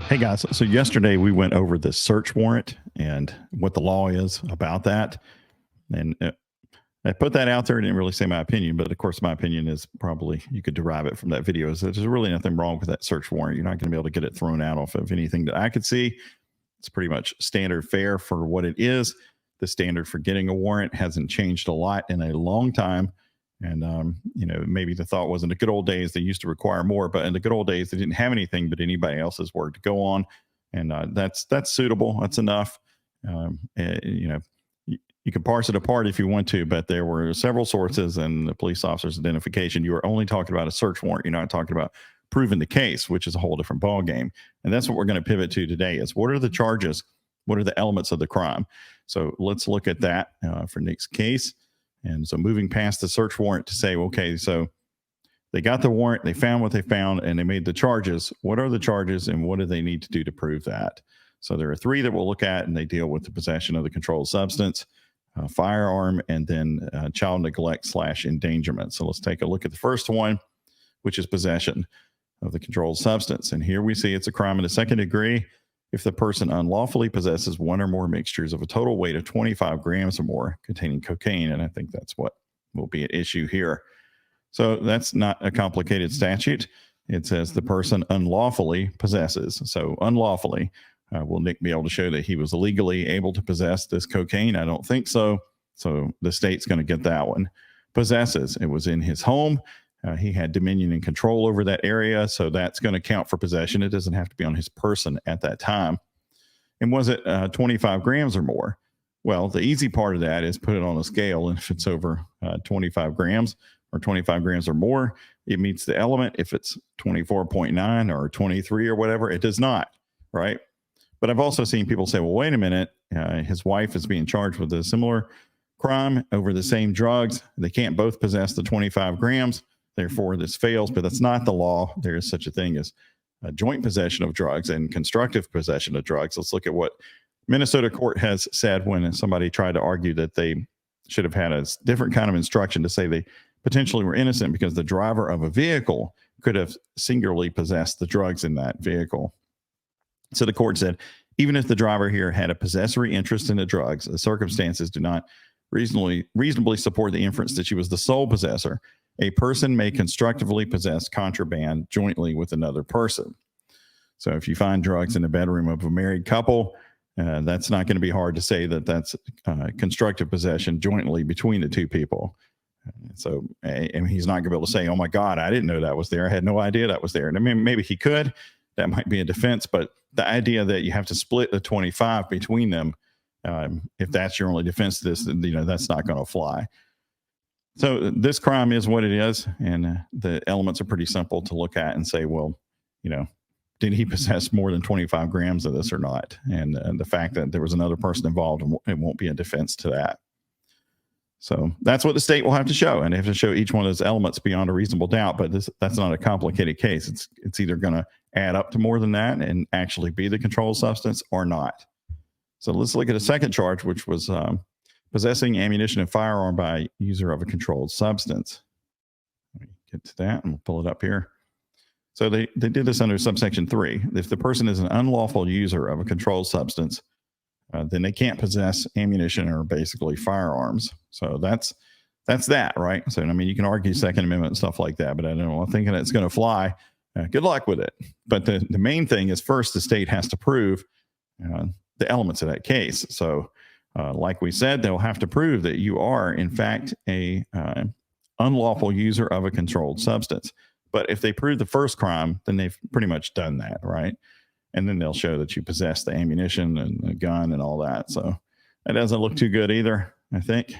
Hey guys, so yesterday we went over the search warrant and what the law is about that. And I put that out there and didn't really say my opinion, but of course, my opinion is probably you could derive it from that video. Is that there's really nothing wrong with that search warrant. You're not going to be able to get it thrown out off of anything that I could see. It's pretty much standard fare for what it is. The standard for getting a warrant hasn't changed a lot in a long time. And maybe the thought was in the good old days they used to require more, but in the good old days they didn't have anything but anybody else's word to go on, and that's suitable. That's enough. You can parse it apart if you want to, but there were several sources and the police officer's identification. You were only talking about a search warrant. You're not talking about proving the case, which is a whole different ball game. And that's what we're going to pivot to today: is what are the charges? What are the elements of the crime? So let's look at that for Nick's case. And so moving past the search warrant to say, okay, so they got the warrant, they found what they found, and they made the charges. What are the charges and what do they need to do to prove that? So there are three that we'll look at, and they deal with the possession of the controlled substance, firearm, and then child neglect / endangerment. So let's take a look at the first one, which is possession of the controlled substance. And here we see it's a crime in the second degree if the person unlawfully possesses one or more mixtures of a total weight of 25 grams or more containing cocaine. And I think that's what will be at issue here. So that's not a complicated statute. It says the person unlawfully possesses. So unlawfully, will Nick be able to show that he was illegally able to possess this cocaine? I don't think so. So the state's going to get that one. Possesses, it was in his home. He had dominion and control over that area, so that's going to count for possession. It doesn't have to be on his person at that time. And was it 25 grams or more? Well, the easy part of that is put it on a scale, and if it's over 25 grams or 25 grams or more, it meets the element. If it's 24.9 or 23 or whatever, it does not, right? But I've also seen people say, well, wait a minute, his wife is being charged with a similar crime over the same drugs. They can't both possess the 25 grams. Therefore, this fails, but that's not the law. There is such a thing as a joint possession of drugs and constructive possession of drugs. Let's look at what Minnesota court has said when somebody tried to argue that they should have had a different kind of instruction to say they potentially were innocent because the driver of a vehicle could have singularly possessed the drugs in that vehicle. So the court said, even if the driver here had a possessory interest in the drugs, the circumstances do not reasonably support the inference that she was the sole possessor. A person may constructively possess contraband jointly with another person. So if you find drugs in the bedroom of a married couple, that's not going to be hard to say that that's constructive possession jointly between the two people. So and he's not going to be able to say, oh my God, I didn't know that was there. I had no idea that was there. And I mean, maybe he could. That might be a defense. But the idea that you have to split the 25 between them, if that's your only defense to this, then, that's not going to fly. So this crime is what it is, and the elements are pretty simple to look at and say, well, did he possess more than 25 grams of this or not? And the fact that there was another person involved, it won't be a defense to that. So that's what the state will have to show, and they have to show each one of those elements beyond a reasonable doubt. But that's not a complicated case. It's either going to add up to more than that and actually be the controlled substance or not. So let's look at a second charge, which was possessing ammunition and firearm by user of a controlled substance. Let me get to that and we'll pull it up here. So they did this under subsection 3. If the person is an unlawful user of a controlled substance, then they can't possess ammunition or basically firearms. So that's that, right? So, I mean, you can argue Second Amendment and stuff like that, but I don't know, I'm thinking it's going to fly. Good luck with it. But the main thing is first, the state has to prove the elements of that case. So, like we said, they'll have to prove that you are, in fact, a unlawful user of a controlled substance. But if they prove the first crime, then they've pretty much done that, right? And then they'll show that you possess the ammunition and the gun and all that. So that doesn't look too good either, I think.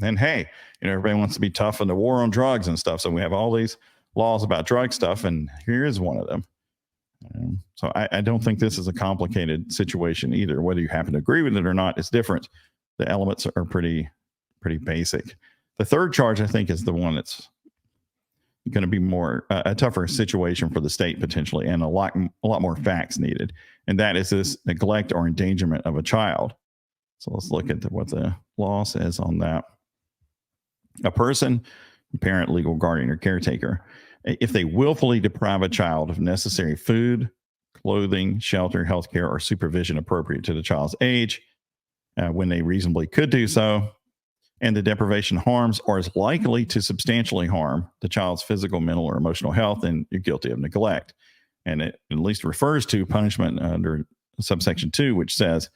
And hey, everybody wants to be tough in the war on drugs and stuff. So we have all these laws about drug stuff, and here is one of them. So I don't think this is a complicated situation either. Whether you happen to agree with it or not, it's different. The elements are pretty basic. The third charge, I think, is the one that's going to be more a tougher situation for the state potentially, and a lot more facts needed. And that is this neglect or endangerment of a child. So let's look at what the law says on that. A person, parent, legal guardian, or caretaker, if they willfully deprive a child of necessary food, clothing, shelter, healthcare, or supervision appropriate to the child's age when they reasonably could do so. And the deprivation harms or is likely to substantially harm the child's physical, mental, or emotional health, and you're guilty of neglect. And it at least refers to punishment under subsection 2, which says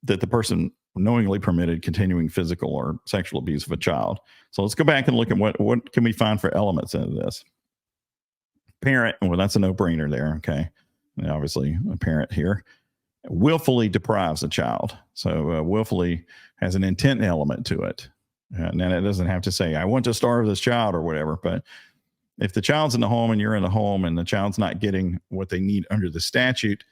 that the person knowingly permitted continuing physical or sexual abuse of a child. So let's go back and look at what can we find for elements in this. Parent, well, that's a no-brainer there. Okay. And obviously, a parent here willfully deprives a child. So willfully has an intent element to it. And then it doesn't have to say, I want to starve this child or whatever. But if the child's in the home and you're in the home and the child's not getting what they need under the statute,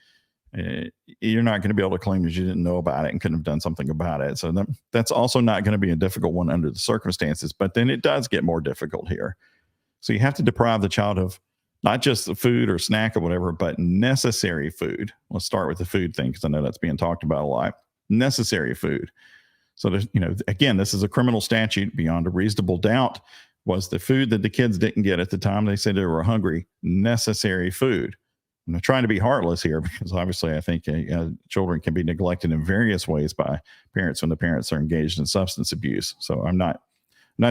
you're not going to be able to claim that you didn't know about it and couldn't have done something about it. So that's also not going to be a difficult one under the circumstances. But then it does get more difficult here. So you have to deprive the child of not just the food or snack or whatever, but necessary food. Let's start with the food thing because I know that's being talked about a lot. Necessary food. So there's, again, this is a criminal statute. Beyond a reasonable doubt was the food that the kids didn't get at the time they said they were hungry necessary food. I'm not trying to be heartless here because obviously I think children can be neglected in various ways by parents when the parents are engaged in substance abuse. So I'm not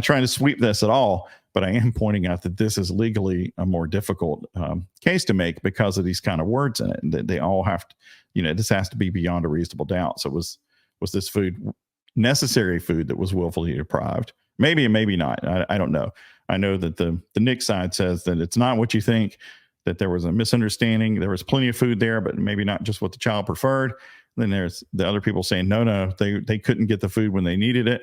trying to sweep this at all, but I am pointing out that this is legally a more difficult case to make because of these kind of words in it. And that they all have to, this has to be beyond a reasonable doubt. So was this food necessary food that was willfully deprived? Maybe and maybe not. I don't know. I know that the NIC side says that it's not what you think, that there was a misunderstanding. There was plenty of food there, but maybe not just what the child preferred. Then there's the other people saying, no, they couldn't get the food when they needed it.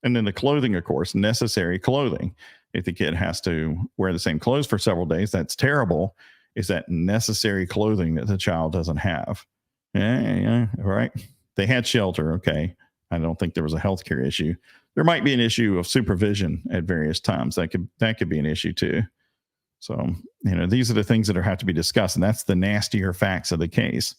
And then the clothing, of course, necessary clothing. If the kid has to wear the same clothes for several days, that's terrible. Is that necessary clothing that the child doesn't have? Yeah, right. They had shelter. Okay. I don't think there was a healthcare issue. There might be an issue of supervision at various times. That could be an issue too. So, these are the things that have to be discussed. And that's the nastier facts of the case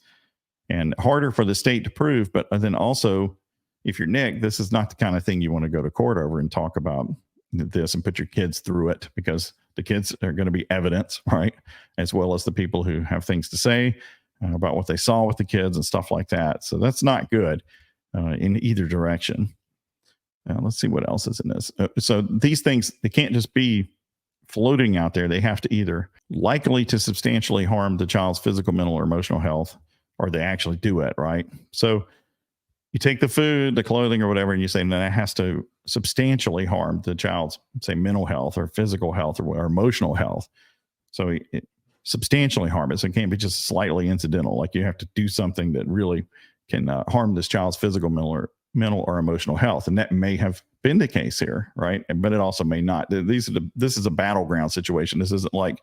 and harder for the state to prove. But then also, if you're Nick, this is not the kind of thing you want to go to court over and talk about this and put your kids through it, because the kids are going to be evidence, right? As well as the people who have things to say about what they saw with the kids and stuff like that. So that's not good in either direction. Let's see what else is in this. So these things, they can't just be floating out there. They have to either likely to substantially harm the child's physical, mental, or emotional health, or they actually do it, right? So you take the food, the clothing, or whatever, and you say, no, that has to substantially harm the child's, say, mental health or physical health or emotional health. So it substantially harm it. So it can't be just slightly incidental. Like you have to do something that really can harm this child's physical, mental, or emotional health. And that may have been the case here, right? But it also may not. This is a battleground situation. This isn't like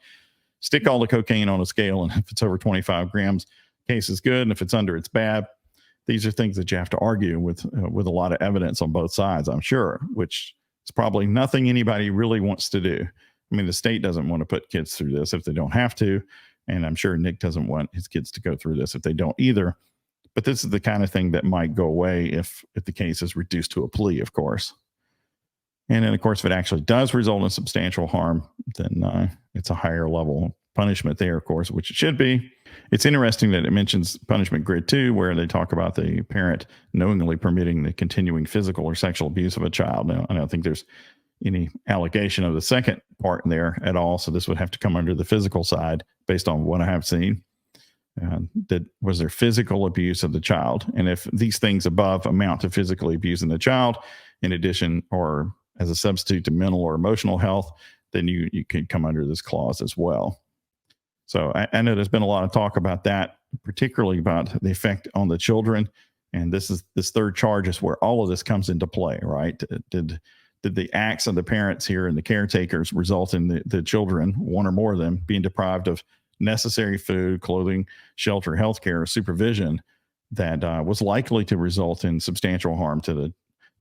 stick all the cocaine on a scale, and if it's over 25 grams, case is good, and if it's under, it's bad. These are things that you have to argue with a lot of evidence on both sides, I'm sure, which is probably nothing anybody really wants to do. I mean, the state doesn't want to put kids through this if they don't have to. And I'm sure Nick doesn't want his kids to go through this if they don't either. But this is the kind of thing that might go away if the case is reduced to a plea, of course. And then, of course, if it actually does result in substantial harm, then it's a higher level punishment there, of course, which it should be. It's interesting that it mentions punishment grid 2, where they talk about the parent knowingly permitting the continuing physical or sexual abuse of a child. Now, I don't think there's any allegation of the second part in there at all. So this would have to come under the physical side based on what I have seen. That was there physical abuse of the child. And if these things above amount to physically abusing the child, in addition or as a substitute to mental or emotional health, then you can come under this clause as well. So I know there's been a lot of talk about that, particularly about the effect on the children. And this third charge is where all of this comes into play, right? Did the acts of the parents here and the caretakers result in the children, one or more of them, being deprived of necessary food, clothing, shelter, healthcare, supervision that was likely to result in substantial harm to the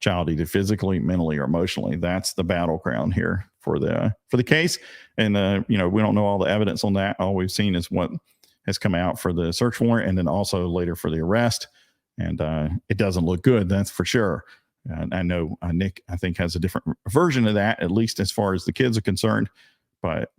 child, either physically, mentally, or emotionally? That's the battleground here for the case. And we don't know all the evidence on that. All we've seen is what has come out for the search warrant, and then also later for the arrest. And it doesn't look good, that's for sure. And I know Nick, I think, has a different version of that, at least as far as the kids are concerned. But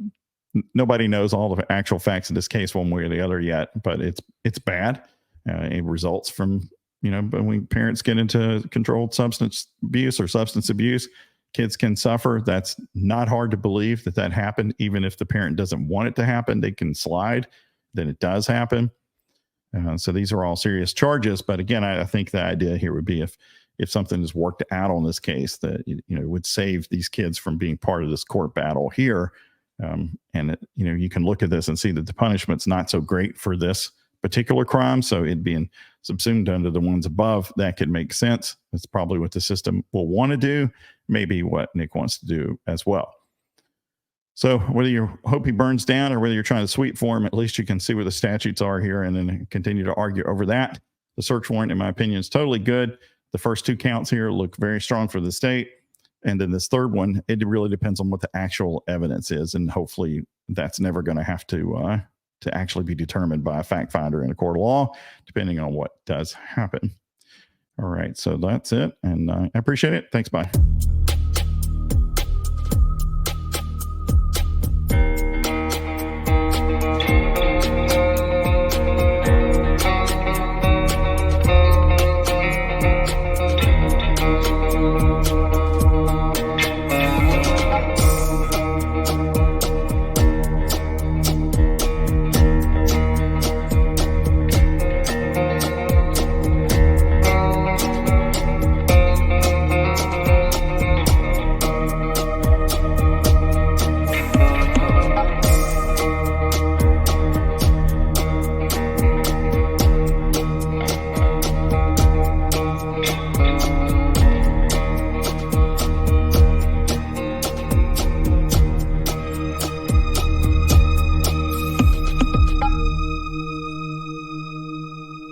nobody knows all the actual facts of this case one way or the other yet, but it's bad. It results from, when parents get into controlled substance abuse or substance abuse, kids can suffer. That's not hard to believe that happened. Even if the parent doesn't want it to happen, they can slide, then it does happen. So these are all serious charges. But again, I think the idea here would be if something is worked out on this case, that it would save these kids from being part of this court battle here. You can look at this and see that the punishment's not so great for this particular crime. So it being subsumed under the ones above, that could make sense. That's probably what the system will want to do, maybe what Nick wants to do as well. So whether you hope he burns down or whether you're trying to sweep for him, at least you can see where the statutes are here and then continue to argue over that. The search warrant, in my opinion, is totally good. The first two counts here look very strong for the state. And then this third one, it really depends on what the actual evidence is. And hopefully that's never going to have to actually be determined by a fact finder in a court of law, depending on what does happen. All right. So that's it. And I appreciate it. Thanks. Bye.